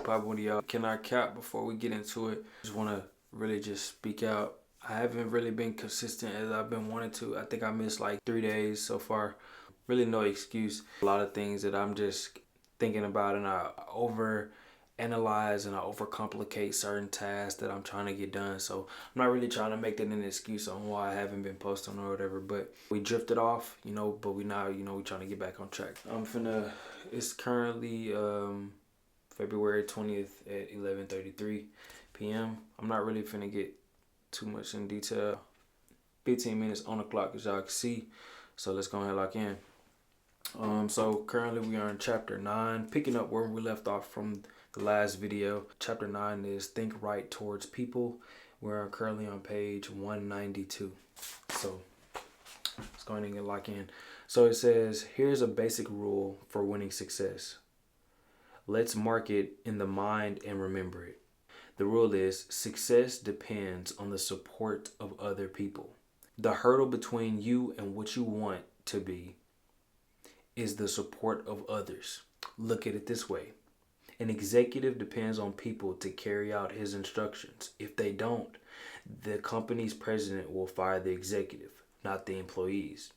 poppin' with y'all? Can I cap before we get into it? Just want to really just speak out. I haven't really been consistent as I've been wanting to. I think I missed like 3 days so far. Really no excuse. A lot of things that I'm just thinking about, and I over analyze and I overcomplicate certain tasks that I'm trying to get done. So I'm not really trying to make that an excuse on why I haven't been posting or whatever, but we drifted off, but we now, we trying to get back on track. It's currently February 20th at 11:33 p.m. I'm not really finna get too much in detail. 15 minutes on the clock, as y'all can see. So let's go ahead and lock in. So currently we are in chapter 9, picking up where we left off from the last video. Chapter 9 is Think Right Towards People. We're currently on page 192. So let's go ahead and lock in. So it says, here's a basic rule for winning success. Let's mark it in the mind and remember it. The rule is success depends on the support of other people. The hurdle between you and what you want to be is the support of others. Look at it this way. An executive depends on people to carry out his instructions. If they don't, the company's president will fire the executive, not the employees.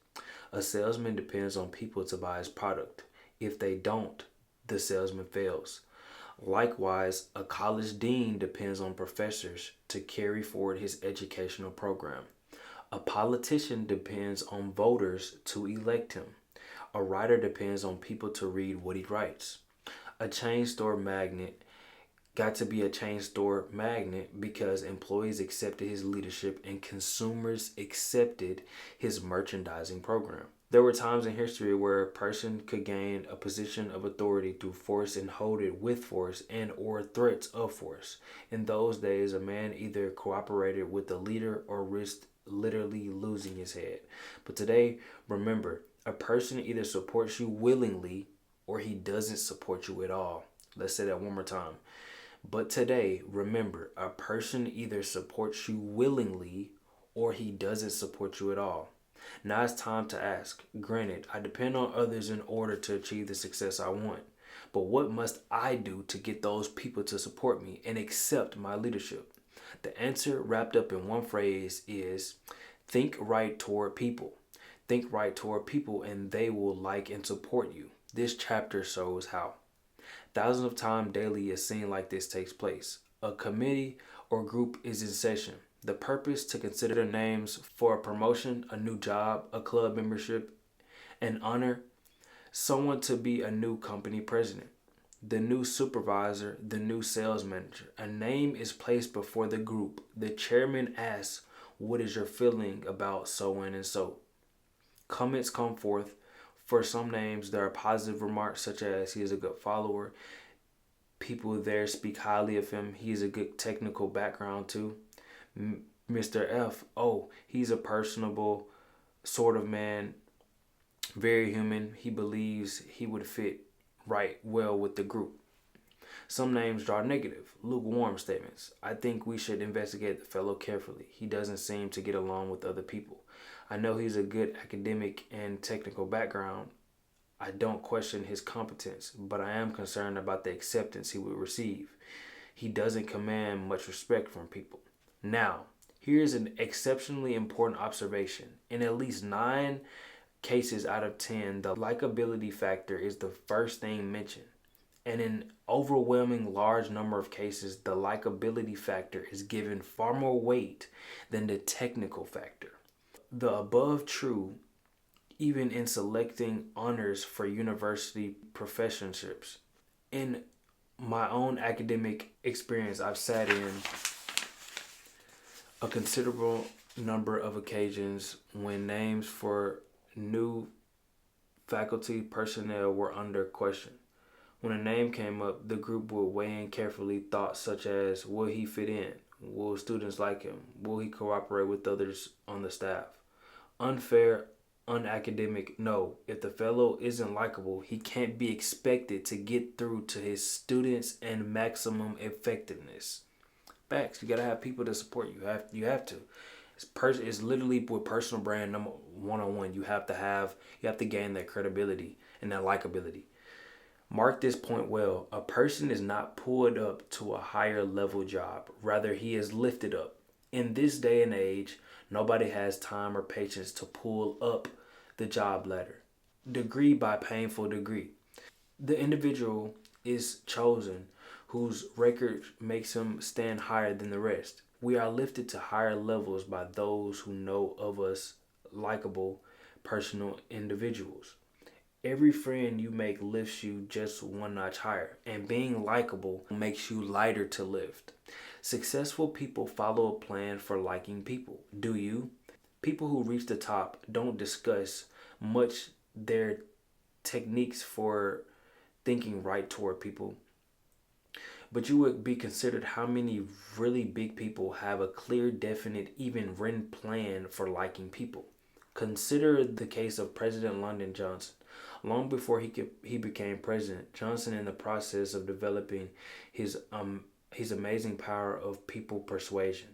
A salesman depends on people to buy his product. If they don't, the salesman fails. Likewise, a college dean depends on professors to carry forward his educational program. A politician depends on voters to elect him. A writer depends on people to read what he writes. A chain store magnate got to be a chain store magnate because employees accepted his leadership and consumers accepted his merchandising program. There were times in history where a person could gain a position of authority through force and hold it with force and or threats of force. In those days, a man either cooperated with the leader or risked literally losing his head. But today, remember, a person either supports you willingly or he doesn't support you at all. Let's say that one more time. But today, remember, a person either supports you willingly or he doesn't support you at all. Now it's time to ask. Granted, I depend on others in order to achieve the success I want. But what must I do to get those people to support me and accept my leadership? The answer wrapped up in one phrase is think right toward people. Think right toward people and they will like and support you. This chapter shows how. Thousands of times daily a scene like this takes place. A committee or group is in session. The purpose to consider names for a promotion, a new job, a club membership, an honor, someone to be a new company president, the new supervisor, the new sales manager. A name is placed before the group. The chairman asks, what is your feeling about so and so? Comments come forth. For some names, there are positive remarks such as he is a good follower. People there speak highly of him. He has a good technical background too. Mr. F, oh, he's a personable sort of man, very human. He believes he would fit right well with the group. Some names draw negative, lukewarm statements. I think we should investigate the fellow carefully. He doesn't seem to get along with other people. I know he's a good academic and technical background. I don't question his competence, but I am concerned about the acceptance he will receive. He doesn't command much respect from people. Now, here's an exceptionally important observation. In at least 9 cases out of 10, the likability factor is the first thing mentioned. And in overwhelming large number of cases, the likability factor is given far more weight than the technical factor. The above true even in selecting honors for university professorships. In my own academic experience, I've sat in a considerable number of occasions when names for new faculty personnel were under question. When a name came up, the group would weigh in carefully thoughts such as, will he fit in? Will students like him? Will he cooperate with others on the staff? Unfair, unacademic, no. If the fellow isn't likable, he can't be expected to get through to his students and maximum effectiveness. Facts. You gotta have people to support you. You have to. It's literally with personal brand number 101. You have to gain that credibility and that likability. Mark this point well. A person is not pulled up to a higher level job. Rather, he is lifted up. In this day and age, nobody has time or patience to pull up the job ladder, degree by painful degree. The individual is chosen whose record makes him stand higher than the rest. We are lifted to higher levels by those who know of us likable, personal individuals. Every friend you make lifts you just one notch higher, and being likable makes you lighter to lift. Successful people follow a plan for liking people. Do you? People who reach the top don't discuss much their techniques for thinking right toward people, but you would be considered how many really big people have a clear, definite, even written plan for liking people. Consider the case of President Lyndon Johnson. Long before he became president, Johnson, in the process of developing his amazing power of people persuasion,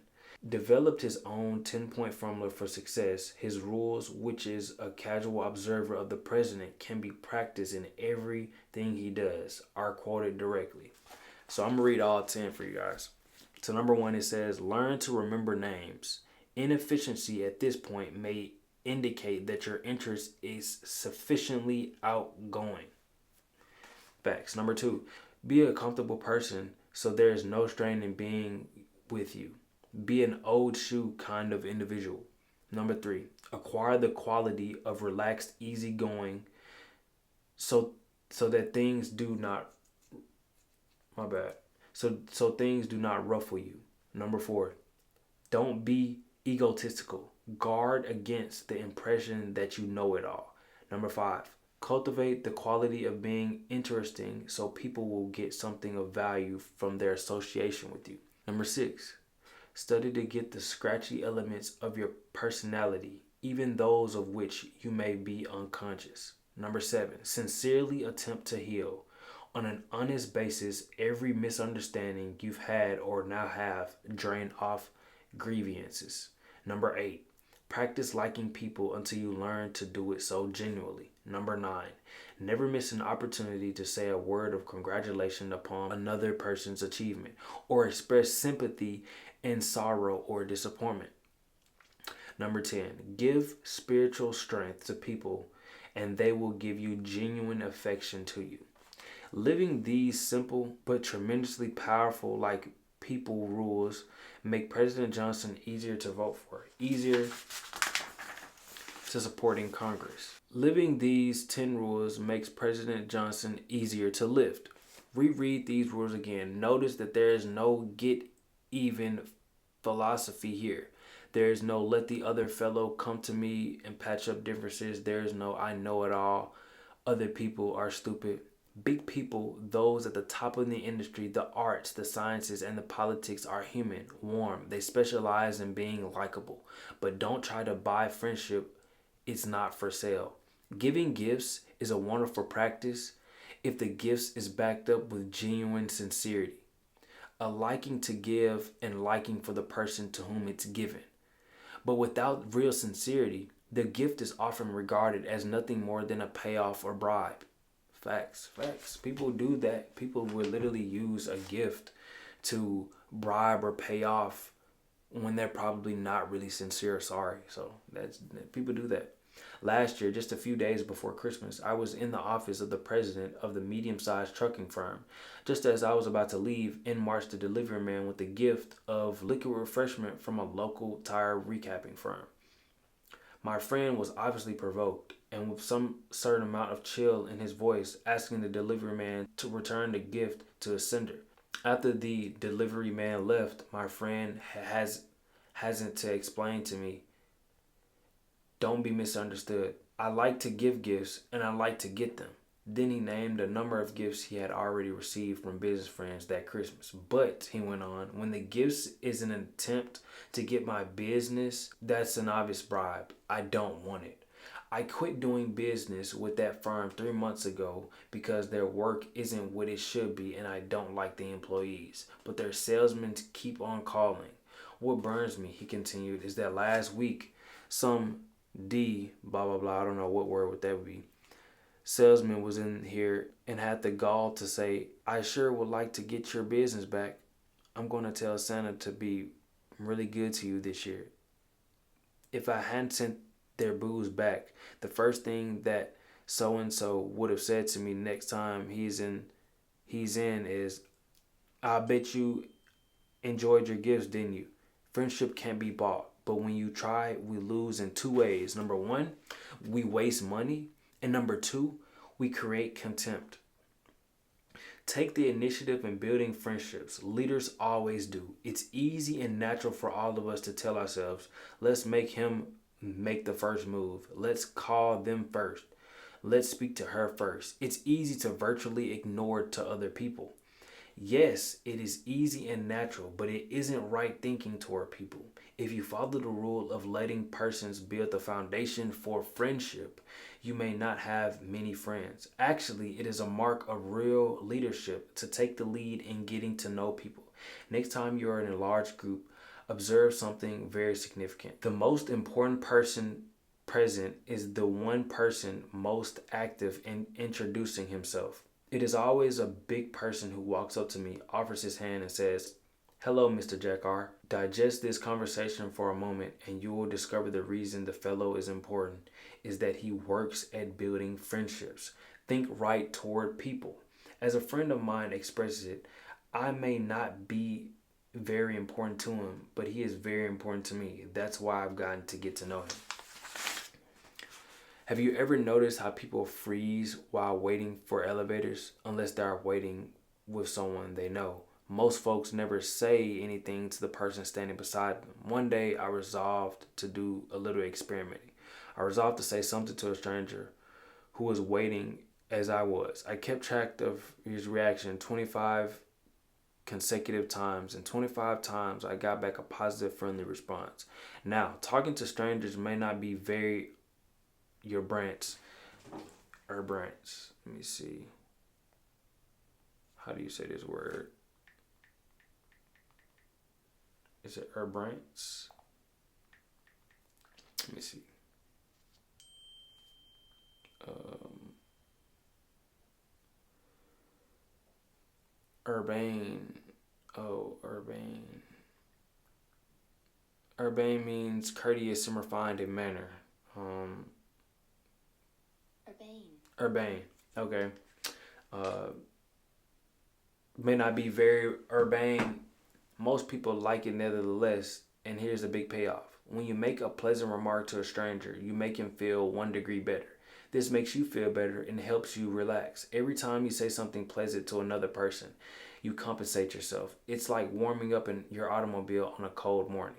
developed his own 10-point formula for success. His rules, which is a casual observer of the president, can be practiced in everything he does, are quoted directly. So I'm going to read all 10 for you guys. So number 1, it says, learn to remember names. Inefficiency at this point may indicate that your interest is sufficiently outgoing. Facts. Number 2, be a comfortable person so there is no strain in being with you. Be an old shoe kind of individual. Number 3, acquire the quality of relaxed, easygoing so that things do not so things do not ruffle you. Number 4, don't be egotistical. Guard against the impression that you know it all. Number 5, cultivate the quality of being interesting so people will get something of value from their association with you. Number 6, study to get the scratchy elements of your personality, even those of which you may be unconscious. Number 7, sincerely attempt to heal on an honest basis every misunderstanding you've had or now have. Drain off grievances. Number 8, practice liking people until you learn to do it so genuinely. Number 9, never miss an opportunity to say a word of congratulation upon another person's achievement or express sympathy in sorrow or disappointment. Number 10, give spiritual strength to people and they will give you genuine affection to you. Living these simple but tremendously powerful like people rules make President Johnson easier to vote for, easier to support in Congress. Living these 10 rules makes President Johnson easier to lift. Reread these rules again. Notice that there is no get even philosophy here. There is no let the other fellow come to me and patch up differences. There is no I know it all. Other people are stupid. Big people, those at the top of the industry, the arts, the sciences, and the politics are human, warm. They specialize in being likable. But don't try to buy friendship. It's not for sale. Giving gifts is a wonderful practice if the gifts is backed up with genuine sincerity. A liking to give and liking for the person to whom it's given. But without real sincerity, the gift is often regarded as nothing more than a payoff or bribe. Facts. People do that. People will literally use a gift to bribe or pay off when they're probably not really sincere or sorry. So people do that. Last year, just a few days before Christmas, I was in the office of the president of the medium-sized trucking firm. Just as I was about to leave, in marched the delivery man with the gift of liquid refreshment from a local tire recapping firm. My friend was obviously provoked, and with some certain amount of chill in his voice, asking the delivery man to return the gift to its sender. After the delivery man left, my friend hasn't to explain to me, don't be misunderstood. I like to give gifts, and I like to get them. Then he named a number of gifts he had already received from business friends that Christmas. But, he went on, when the gifts is an attempt to get my business, that's an obvious bribe. I don't want it. I quit doing business with that firm 3 months ago because their work isn't what it should be and I don't like the employees. But their salesmen keep on calling. What burns me, he continued, is that last week some D, blah, blah, blah, I don't know what word would that be, salesman was in here and had the gall to say, I sure would like to get your business back. I'm going to tell Santa to be really good to you this year. If I hadn't sent their booze back, the first thing that so and so would have said to me next time he's in is, I bet you enjoyed your gifts, didn't you? Friendship can't be bought, but when you try, we lose in two ways. Number one, we waste money, and number two, we create contempt. Take the initiative in building friendships. Leaders always do. It's easy and natural for all of us to tell ourselves, let's make him make the first move. Let's call them first. Let's speak to her first. It's easy to virtually ignore to other people. Yes, it is easy and natural, but it isn't right thinking toward people. If you follow the rule of letting persons build the foundation for friendship, you may not have many friends. Actually, it is a mark of real leadership to take the lead in getting to know people. Next time you are in a large group, observe something very significant. The most important person present is the one person most active in introducing himself. It is always a big person who walks up to me, offers his hand, and says, Hello, Mr. Jack R. Digest this conversation for a moment, and you will discover the reason the fellow is important is that he works at building friendships. Think right toward people. As a friend of mine expresses it, I may not be very important to him, but he is very important to me. That's why I've gotten to get to know him. Have you ever noticed how people freeze while waiting for elevators unless they're waiting with someone they know? Most folks never say anything to the person standing beside them. One day I resolved to do a little experimenting. I resolved to say something to a stranger who was waiting as I was. I kept track of his reaction 25 consecutive times, and 25 times I got back a positive, friendly response. Now, talking to strangers may not be very your branch or branch. Let me see. How do you say this word? Is it Urbrants? Let me see. Urbane. Oh, urbane. Urbane means courteous and refined in manner. Urbane. Okay. May not be very urbane. Most people like it nevertheless, and here's the big payoff. When you make a pleasant remark to a stranger, you make him feel 1 degree better. This makes you feel better and helps you relax. Every time you say something pleasant to another person, you compensate yourself. It's like warming up in your automobile on a cold morning.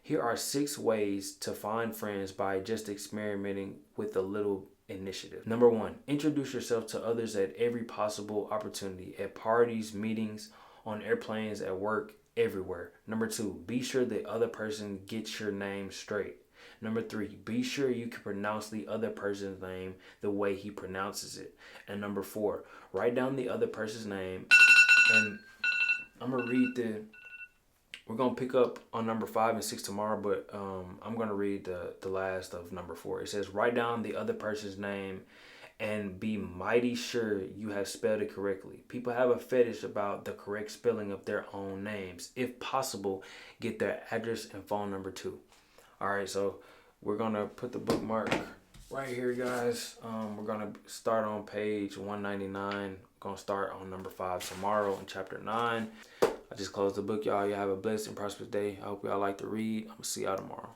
Here are 6 ways to find friends by just experimenting with a little initiative. Number 1, introduce yourself to others at every possible opportunity, at parties, meetings, on airplanes, at work, everywhere. Number 2, be sure the other person gets your name straight. Number 3, be sure you can pronounce the other person's name the way he pronounces it. And number 4, write down the other person's name. And I'm going to read we're going to pick up on number 5 and 6 tomorrow, but I'm going to read the last of number 4. It says, write down the other person's name and be mighty sure you have spelled it correctly. People have a fetish about the correct spelling of their own names. If possible, get their address and phone number too. All right, so we're going to put the bookmark right here, guys. We're going to start on page 199. Going to start on number 5 tomorrow in chapter 9. I just closed the book, y'all. Y'all have a blessed and prosperous day. I hope y'all like to read. I'm going to see y'all tomorrow.